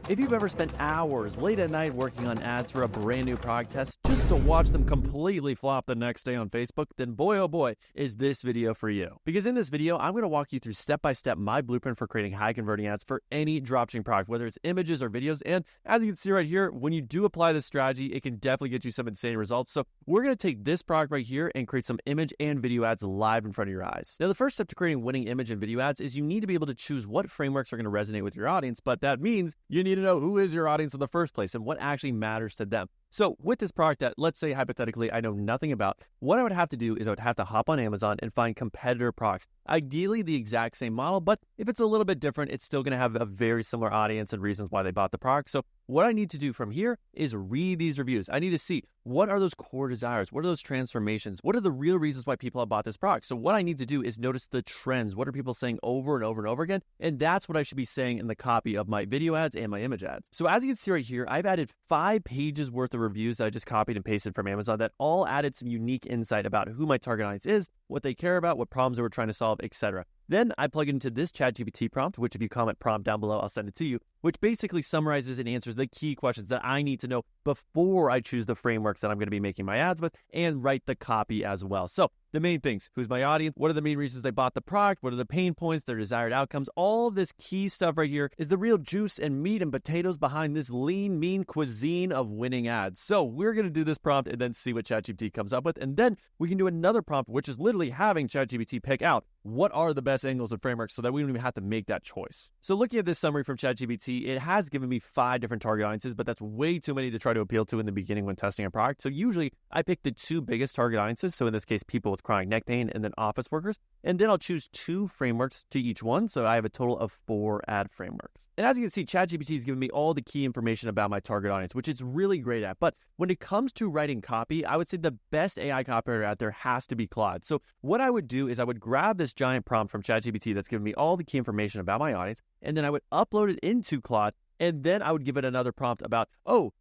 If you've ever spent hours late at night working on ads for a brand new product test just to watch them completely flop the next day on Facebook, then boy oh boy, is this video for you. Because in this video, I'm going to walk you through step-by-step my blueprint for creating high-converting ads for any dropshipping product, whether it's images or videos. And as you can see right here, when you do apply this strategy, it can definitely get you some insane results. So we're going to take this product right here and create some image and video ads live in front of your eyes. Now, the first step to creating winning image and video ads is you need to be able to choose what frameworks are going to resonate with your audience, but that means you need to know who is your audience in the first place and what actually matters to them. So with this product that, let's say hypothetically, I know nothing about, what I would have to do is I would have to hop on Amazon and find competitor products. Ideally the exact same model, but if it's a little bit different, it's still going to have a very similar audience and reasons why they bought the product. So what I need to do from here is read these reviews. I need to see what are those core desires? What are those transformations? What are the real reasons why people have bought this product? So what I need to do is notice the trends. What are people saying over and over and over again? And that's what I should be saying in the copy of my video ads and my image ads. So as you can see right here, I've added 5 pages worth of reviews that I just copied and pasted from Amazon that all added some unique insight about who my target audience is, what they care about, what problems they were trying to solve, etc. Then I plug it into this ChatGPT prompt, which if you comment prompt down below, I'll send it to you, which basically summarizes and answers the key questions that I need to know before I choose the frameworks that I'm going to be making my ads with and write the copy as well. So the main things: who's my audience? What are the main reasons they bought the product? What are the pain points, their desired outcomes? All this key stuff right here is the real juice and meat and potatoes behind this lean, mean cuisine of winning ads. So we're going to do this prompt and then see what ChatGPT comes up with. And then we can do another prompt, which is literally having ChatGPT pick out what are the best angles and frameworks so that we don't even have to make that choice. So looking at this summary from ChatGPT, it has given me 5 different target audiences, but that's way too many to try to appeal to in the beginning when testing a product. So usually I pick the 2 biggest target audiences. So in this case, people with chronic neck pain and then office workers. And then I'll choose 2 frameworks to each one. So I have a total of 4 ad frameworks. And as you can see, ChatGPT has given me all the key information about my target audience, which it's really great at. But when it comes to writing copy, I would say the best AI copywriter out there has to be Claude. So what I would do is I would grab this giant prompt from ChatGPT that's given me all the key information about my audience, and then I would upload it into Claude, and then I would give it another prompt about,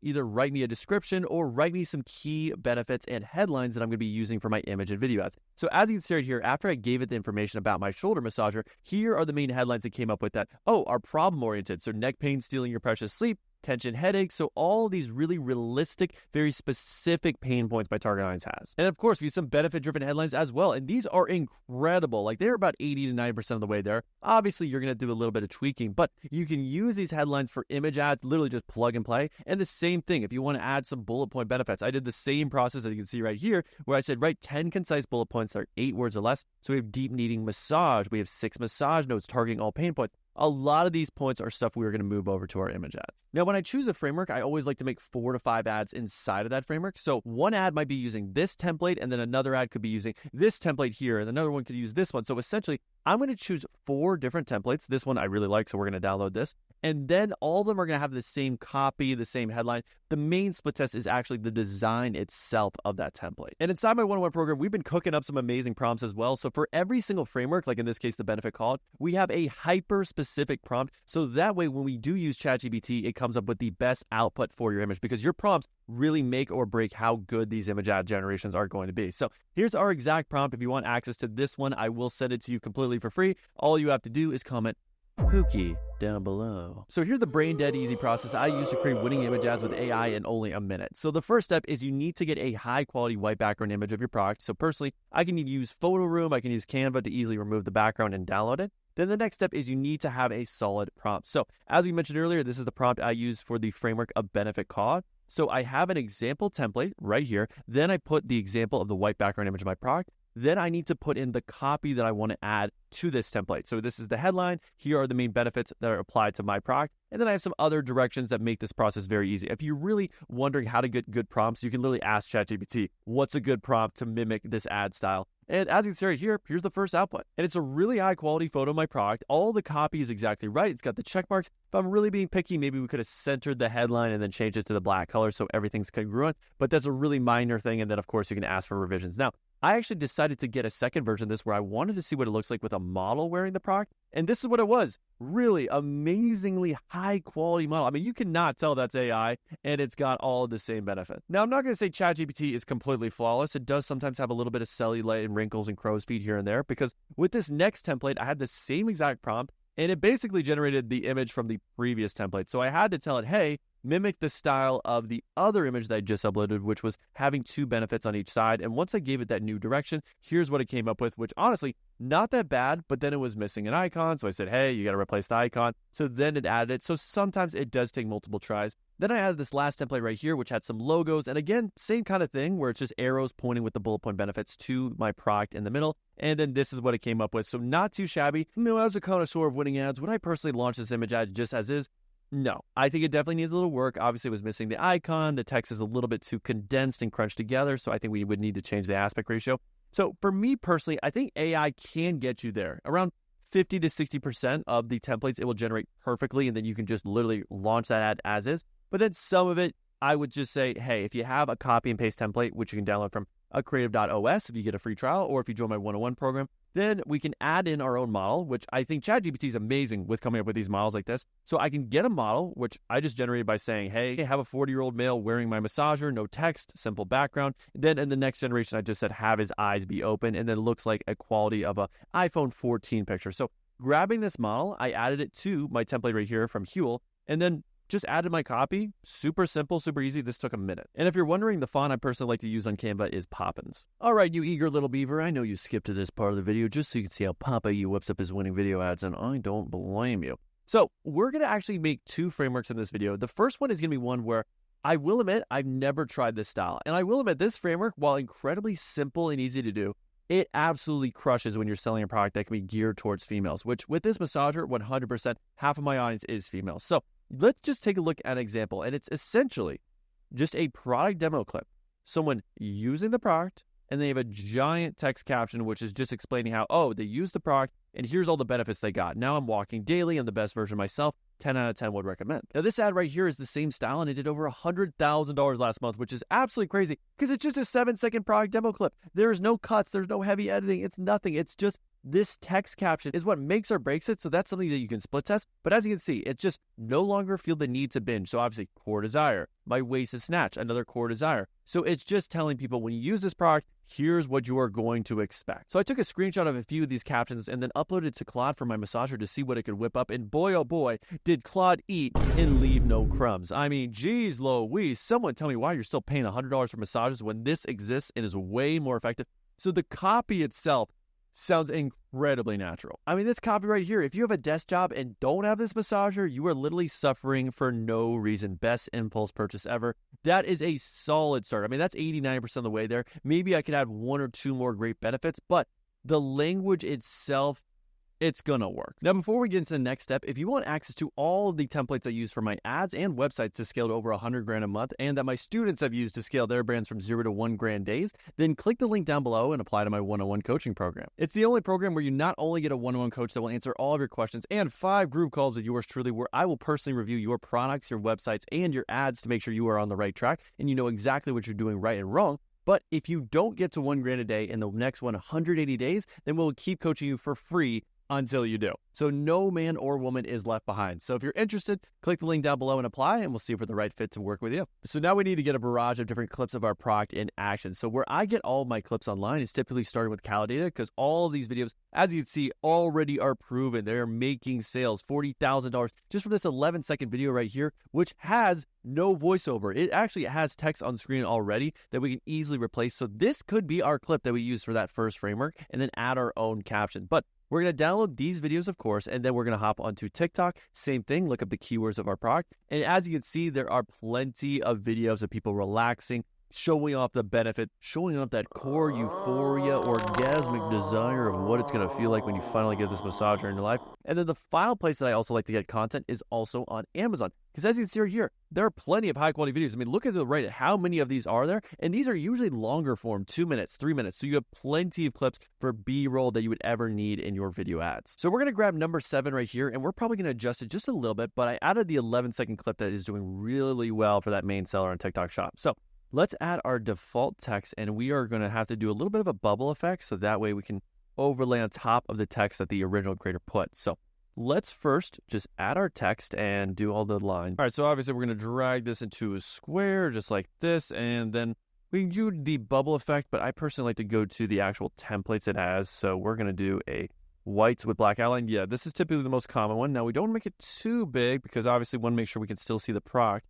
either write me a description or write me some key benefits and headlines that I'm going to be using for my image and video ads. So as you can see right here, after I gave it the information about my shoulder massager, here are the main headlines that came up with that. Are problem oriented. So neck pain stealing your precious sleep, tension, headaches. So all these really realistic, very specific pain points my target audience has. And of course, we have some benefit-driven headlines as well. And these are incredible. Like they're about 80 to 90% of the way there. Obviously, you're going to do a little bit of tweaking, but you can use these headlines for image ads, literally just plug and play. And the same thing, if you want to add some bullet point benefits, I did the same process as you can see right here, where I said, write 10 concise bullet points that are 8 words or less. So we have deep needing massage. We have 6 massage notes targeting all pain points. A lot of these points are stuff we're going to move over to our image ads. Now, when I choose a framework, I always like to make 4 to 5 ads inside of that framework. So one ad might be using this template, and then another ad could be using this template here, and another one could use this one. So essentially, I'm going to choose 4 different templates. This one I really like, so we're going to download this. And then all of them are going to have the same copy, the same headline. The main split test is actually the design itself of that template. And inside my one-on-one program, we've been cooking up some amazing prompts as well. So for every single framework, like in this case, the benefit call, we have a hyper-specific prompt. So that way, when we do use ChatGPT, it comes up with the best output for your image, because your prompts really make or break how good these image ad generations are going to be. So here's our exact prompt. If you want access to this one, I will send it to you completely for free. All you have to do is comment Pookie down below. So here's the brain dead easy process I use to create winning image ads with AI in only a minute. So the first step is you need to get a high quality white background image of your product. So personally, I can use Photo Room, I can use Canva to easily remove the background and download it. Then the next step is you need to have a solid prompt. So as we mentioned earlier, this is the prompt I use for the framework of benefit call. So I have an example template right here. Then I put the example of the white background image of my product. Then I need to put in the copy that I want to add to this template. So this is the headline. Here are the main benefits that are applied to my product. And then I have some other directions that make this process very easy. If you're really wondering how to get good prompts, you can literally ask ChatGPT, what's a good prompt to mimic this ad style? And as you can see right here, here's the first output. And it's a really high quality photo of my product. All the copy is exactly right. It's got the check marks. If I'm really being picky, maybe we could have centered the headline and then changed it to the black color so everything's congruent. But that's a really minor thing. And then of course you can ask for revisions. Now, I actually decided to get a second version of this where I wanted to see what it looks like with a model wearing the product. And this is what it was. Really amazingly high quality model. I mean, you cannot tell that's AI, and it's got all of the same benefits. Now, I'm not going to say ChatGPT is completely flawless. It does sometimes have a little bit of cellulite and wrinkles and crow's feet here and there, because with this next template, I had the same exact prompt, and it basically generated the image from the previous template. So I had to tell it, hey, mimic the style of the other image that I just uploaded, which was having 2 benefits on each side. And once I gave it that new direction, here's what it came up with, which honestly, not that bad, but then it was missing an icon. So I said, hey, you got to replace the icon. So then it added it. So sometimes it does take multiple tries. Then I added this last template right here, which had some logos. And again, same kind of thing where it's just arrows pointing with the bullet point benefits to my product in the middle. And then this is what it came up with. So not too shabby. No, as a connoisseur of winning ads, would I personally launch this image ad just as is? No, I think it definitely needs a little work. Obviously, it was missing the icon. The text is a little bit too condensed and crunched together. So I think we would need to change the aspect ratio. So for me personally, I think AI can get you there. Around 50 to 60% of the templates, it will generate perfectly. And then you can just literally launch that ad as is. But then some of it, I would just say, hey, if you have a copy and paste template, which you can download from creative.os if you get a free trial, or if you join my 101 program, then we can add in our own model, which I think ChatGPT is amazing with coming up with these models like this. So I can get a model, which I just generated by saying, hey, I have a 40-year-old male wearing my massager, no text, simple background. Then in the next generation, I just said, have his eyes be open, and then it looks like a quality of a iPhone 14 picture. So grabbing this model, I added it to my template right here from Huel, and then just added my copy. Super simple, super easy. This took a minute. And if you're wondering, the font I personally like to use on Canva is Poppins. All right, you eager little beaver, I know you skipped to this part of the video just so you can see how Papa U whips up his winning video ads, and I don't blame you. So we're going to actually make 2 frameworks in this video. The first one is going to be one where I will admit I've never tried this style. And I will admit this framework, while incredibly simple and easy to do, it absolutely crushes when you're selling a product that can be geared towards females, which with this massager, 100%, half of my audience is female. So let's just take a look at an example, and it's essentially just a product demo clip. Someone using the product, and they have a giant text caption, which is just explaining how, oh, they used the product, and here's all the benefits they got. Now I'm walking daily. I'm the best version of myself. 10 out of 10 would recommend. Now this ad right here is the same style, and it did over $100,000 last month, which is absolutely crazy because it's just a 7-second product demo clip. There's no cuts. There's no heavy editing. It's nothing. It's just this text caption is what makes or breaks it. So that's something that you can split test. But as you can see, it's just no longer feel the need to binge. So obviously core desire, my waist is snatch, another core desire. So it's just telling people when you use this product, here's what you are going to expect. So I took a screenshot of a few of these captions and then uploaded it to Claude for my massager to see what it could whip up. And boy, oh boy, did Claude eat and leave no crumbs. I mean, geez Louise, someone tell me why you're still paying $100 for massages when this exists and is way more effective. So the copy itself sounds incredibly natural. I mean, this copy right here, if you have a desk job and don't have this massager, you are literally suffering for no reason. Best impulse purchase ever. That is a solid start. I mean, that's 89% of the way there. Maybe I could add 1 or 2 more great benefits, but the language itself, it's gonna work. Now, before we get into the next step, if you want access to all of the templates I use for my ads and websites to scale to over 100 grand a month, and that my students have used to scale their brands from 0 to 1 grand days, then click the link down below and apply to my 101 coaching program. It's the only program where you not only get a 101 coach that will answer all of your questions and 5 group calls with yours truly, where I will personally review your products, your websites, and your ads to make sure you are on the right track and you know exactly what you're doing right and wrong. But if you don't get to 1 grand a day in the next 180 days, then we'll keep coaching you for free until you do. So no man or woman is left behind. So if you're interested, click the link down below and apply, and we'll see if we're the right fit to work with you. So now we need to get a barrage of different clips of our product in action. So where I get all of my clips online is typically starting with Calidata, because all of these videos, as you can see, already are proven. They're making sales, $40,000 just from this 11-second video right here, which has no voiceover. It actually has text on screen already that we can easily replace. So this could be our clip that we use for that first framework and then add our own caption. But we're going to download these videos, of course, and then we're going to hop onto TikTok. Same thing, look up the keywords of our product. And as you can see, there are plenty of videos of people relaxing, showing off the benefit, showing off that core euphoria, orgasmic desire of what it's going to feel like when you finally get this massager in your life. And then the final place that I also like to get content is also on Amazon. Because as you can see right here, there are plenty of high quality videos. I mean, look at the right, how many of these are there? And these are usually longer form, 2 minutes, 3 minutes. So you have plenty of clips for B-roll that you would ever need in your video ads. So we're going to grab number 7 right here, and we're probably going to adjust it just a little bit, but I added the 11-second clip that is doing really well for that main seller on TikTok Shop. So let's add our default text, and we are going to have to do a little bit of a bubble effect, so that way we can overlay on top of the text that the original creator put. So let's first just add our text and do all the lines. All right, so obviously we're going to drag this into a square just like this, and then we can do the bubble effect, but I personally like to go to the actual templates it has. So we're going to do a whites with black outline. Yeah, this is typically the most common one. Now, we don't make it too big because obviously we want to make sure we can still see the product.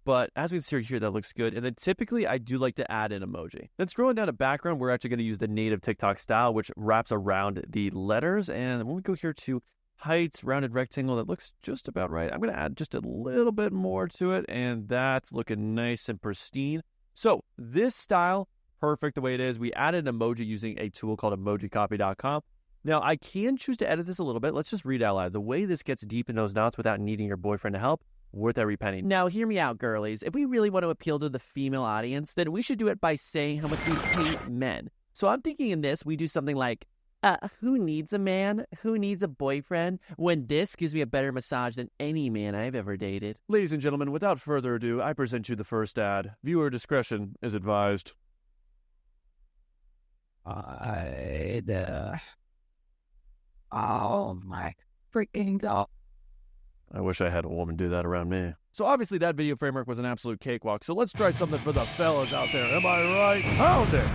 But as we can see right here, that looks good. And then typically I do like to add an emoji. Then scrolling down to background, we're actually going to use the native TikTok style, which wraps around the letters. And when we go here to heights, rounded rectangle, that looks just about right. I'm going to add just a little bit more to it. And that's looking nice and pristine. So this style, perfect the way it is. We added an emoji using a tool called emojicopy.com. Now, I can choose to edit this a little bit. Let's just read out loud. The way this gets deep in those knots without needing your boyfriend to help, worth every penny. Now, hear me out, girlies. If we really want to appeal to the female audience, then we should do it by saying how much we hate men. So I'm thinking in this, we do something like, who needs a man? Who needs a boyfriend? When this gives me a better massage than any man I've ever dated. Ladies and gentlemen, without further ado, I present you the first ad. Viewer discretion is advised. Oh my freaking God. I wish I had a woman do that around me. So obviously that video framework was an absolute cakewalk. So let's try something for the fellas out there. Am I right? Pound it!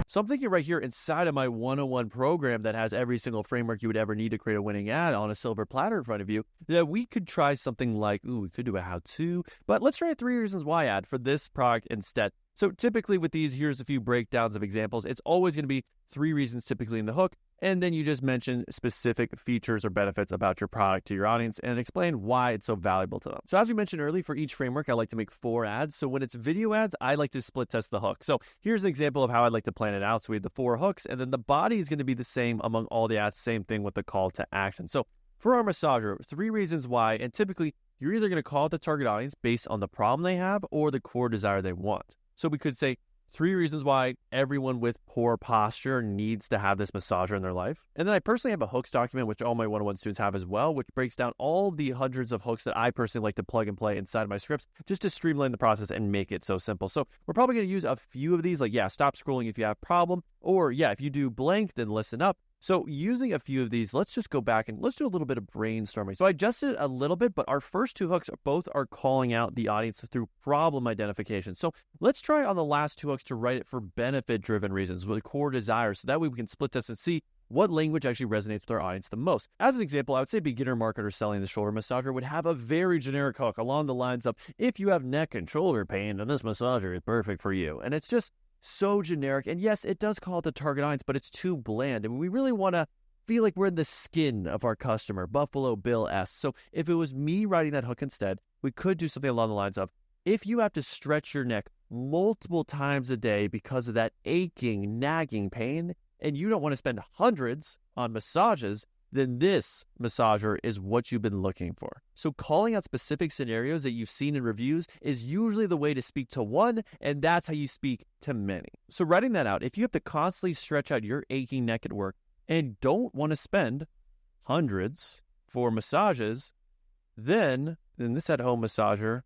So I'm thinking right here inside of my 101 program that has every single framework you would ever need to create a winning ad on a silver platter in front of you, that we could try something like, we could do a how-to, but let's try a 3 reasons why ad for this product instead. So typically with these, here's a few breakdowns of examples. It's always going to be 3 reasons typically in the hook, and then you just mention specific features or benefits about your product to your audience and explain why it's so valuable to them. So as we mentioned earlier, for each framework, I like to make 4 ads. So when it's video ads, I like to split test the hook. So here's an example of how I'd like to plan it out. So we have the 4 hooks, and then the body is going to be the same among all the ads, same thing with the call to action. So for our massager, 3 reasons why, and typically you're either going to call out the target audience based on the problem they have or the core desire they want. So we could say 3 reasons why everyone with poor posture needs to have this massager in their life. And then I personally have a hooks document, which all my 101 students have as well, which breaks down all the hundreds of hooks that I personally like to plug and play inside of my scripts just to streamline the process and make it so simple. So we're probably going to use a few of these, like, stop scrolling if you have a problem, or if you do blank, then listen up. So using a few of these, let's just go back and let's do a little bit of brainstorming. So I adjusted it a little bit, but our first 2 hooks both are calling out the audience through problem identification. So let's try on the last 2 hooks to write it for benefit-driven reasons with core desires. So that way we can split test and see what language actually resonates with our audience the most. As an example, I would say beginner marketer selling the shoulder massager would have a very generic hook along the lines of, if you have neck and shoulder pain, then this massager is perfect for you. And it's just so generic. And yes, it does call it the target audience, but it's too bland. And we really want to feel like we're in the skin of our customer, Buffalo Bill-esque. So if it was me writing that hook instead, we could do something along the lines of, if you have to stretch your neck multiple times a day because of that aching, nagging pain, and you don't want to spend hundreds on massages, then this massager is what you've been looking for. So calling out specific scenarios that you've seen in reviews is usually the way to speak to one, and that's how you speak to many. So writing that out, if you have to constantly stretch out your aching neck at work and don't want to spend hundreds for massages, then this at-home massager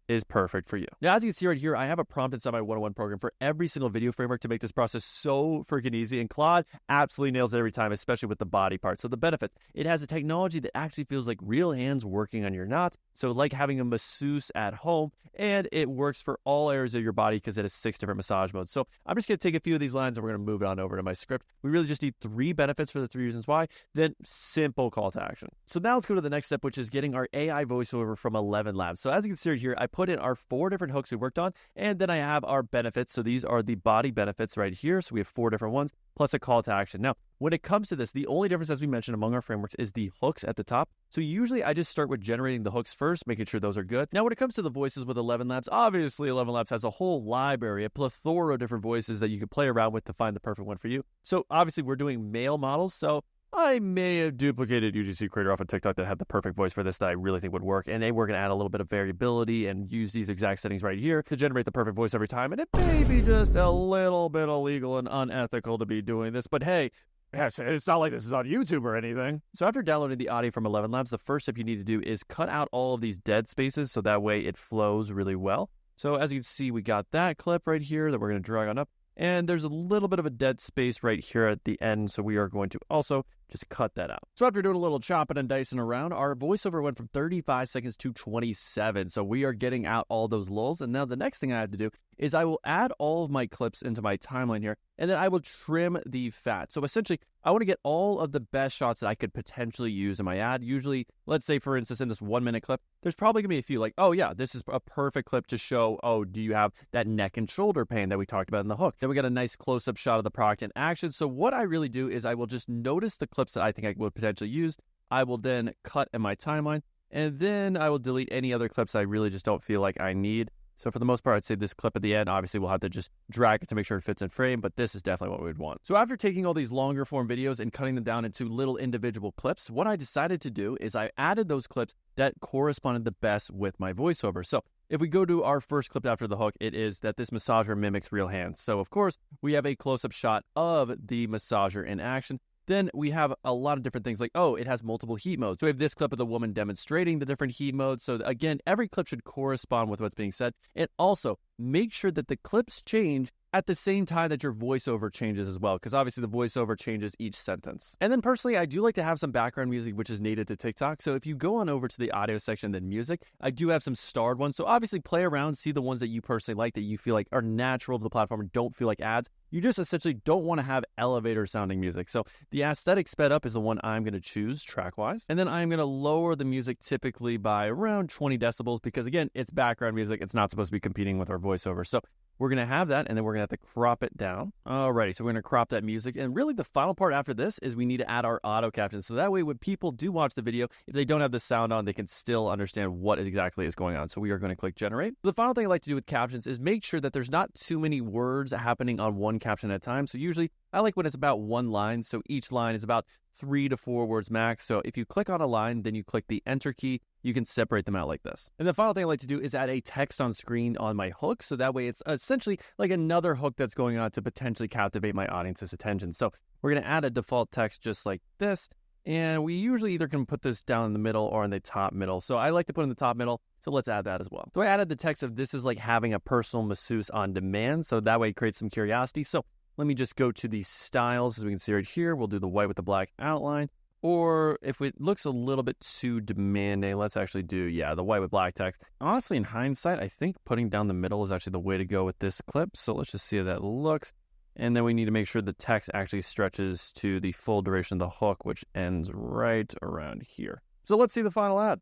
is perfect for you. Now, as you can see right here, I have a prompt inside my 101 program for every single video framework to make this process so freaking easy. And Claude absolutely nails it every time, especially with the body part. So the benefits, it has a technology that actually feels like real hands working on your knots. So like having a masseuse at home, and it works for all areas of your body because it has 6 different massage modes. So I'm just going to take a few of these lines and we're going to move it on over to my script. We really just need 3 benefits for the 3 reasons why, then simple call to action. So now let's go to the next step, which is getting our AI voiceover from 11 Labs. So as you can see right here, I put in our 4 different hooks we worked on, and then I have our benefits. So these are the body benefits right here. So we have 4 different ones, plus a call to action. Now, when it comes to this, the only difference, as we mentioned, among our frameworks is the hooks at the top. So usually I just start with generating the hooks first, making sure those are good. Now, when it comes to the voices with 11 Labs, obviously 11 Labs has a whole library, a plethora of different voices that you can play around with to find the perfect one for you. So obviously we're doing male models. So I may have duplicated UGC Creator off of TikTok that had the perfect voice for this that I really think would work. And we're going to add a little bit of variability and use these exact settings right here to generate the perfect voice every time. And it may be just a little bit illegal and unethical to be doing this, but hey, it's not like this is on YouTube or anything. So after downloading the audio from 11 Labs, the first step you need to do is cut out all of these dead spaces so that way it flows really well. So as you can see, we got that clip right here that we're going to drag on up. And there's a little bit of a dead space right here at the end. So we are going to also just cut that out. So after doing a little chopping and dicing around, our voiceover went from 35 seconds to 27. So we are getting out all those lulls. And now the next thing I have to do is I will add all of my clips into my timeline here, and then I will trim the fat. So essentially, I want to get all of the best shots that I could potentially use in my ad. Usually, let's say, for instance, in this 1 minute clip, there's probably going to be a few like, oh yeah, this is a perfect clip to show, oh, do you have that neck and shoulder pain that we talked about in the hook? Then we got a nice close-up shot of the product in action. So what I really do is I will just notice the clips that I think I would potentially use. I will then cut in my timeline, and then I will delete any other clips I really just don't feel like I need. So for the most part, I'd say this clip at the end, obviously we'll have to just drag it to make sure it fits in frame, but this is definitely what we would want. So after taking all these longer form videos and cutting them down into little individual clips, what I decided to do is I added those clips that corresponded the best with my voiceover. So if we go to our first clip after the hook, it is that this massager mimics real hands. So of course, we have a close-up shot of the massager in action. Then we have a lot of different things like, oh, it has multiple heat modes. So we have this clip of the woman demonstrating the different heat modes. So again, every clip should correspond with what's being said. And also make sure that the clips change at the same time that your voiceover changes as well, because obviously the voiceover changes each sentence. And then personally, I do like to have some background music, which is native to TikTok. So if you go on over to the audio section, then music, I do have some starred ones. So obviously play around, see the ones that you personally like, that you feel like are natural to the platform and don't feel like ads. You just essentially don't want to have elevator sounding music. So the aesthetic sped up is the one I'm going to choose track-wise. And then I'm going to lower the music typically by around 20 decibels because again, it's background music. It's not supposed to be competing with our voiceover. So we're going to have that, and then we're going to have to crop it down. Alrighty, so we're going to crop that music. And really the final part after this is we need to add our auto captions. So that way when people do watch the video, if they don't have the sound on, they can still understand what exactly is going on. So we are going to click generate. The final thing I like to do with captions is make sure that there's not too many words happening on one caption at a time. So usually I like when it's about one line. So each line is about 3 to 4 words max. So if you click on a line, then you click the enter key, you can separate them out like this. And the final thing I like to do is add a text on screen on my hook. So that way it's essentially like another hook that's going on to potentially captivate my audience's attention. So we're going to add a default text just like this. And we usually either can put this down in the middle or in the top middle. So I like to put in the top middle. So let's add that as well. So I added the text of this is like having a personal masseuse on demand. So that way it creates some curiosity. So let me just go to the styles. As we can see right here, we'll do the white with the black outline. Or if it looks a little bit too demanding, let's actually do, the white with black text. Honestly, in hindsight, I think putting down the middle is actually the way to go with this clip. So let's just see how that looks. And then we need to make sure the text actually stretches to the full duration of the hook, which ends right around here. So let's see the final ad.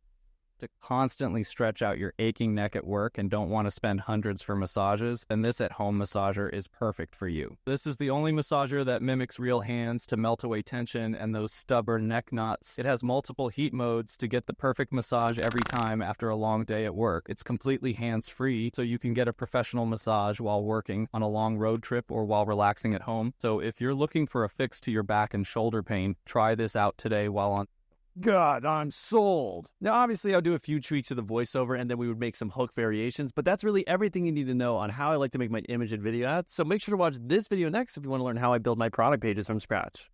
To constantly stretch out your aching neck at work and don't want to spend hundreds for massages, then this at-home massager is perfect for you. This is the only massager that mimics real hands to melt away tension and those stubborn neck knots. It has multiple heat modes to get the perfect massage every time after a long day at work. It's completely hands-free, so you can get a professional massage while working on a long road trip or while relaxing at home. So if you're looking for a fix to your back and shoulder pain, try this out today while on God, I'm sold. Now, obviously, I'll do a few tweaks to the voiceover, and then we would make some hook variations, but that's really everything you need to know on how I like to make my image and video ads. So make sure to watch this video next if you want to learn how I build my product pages from scratch.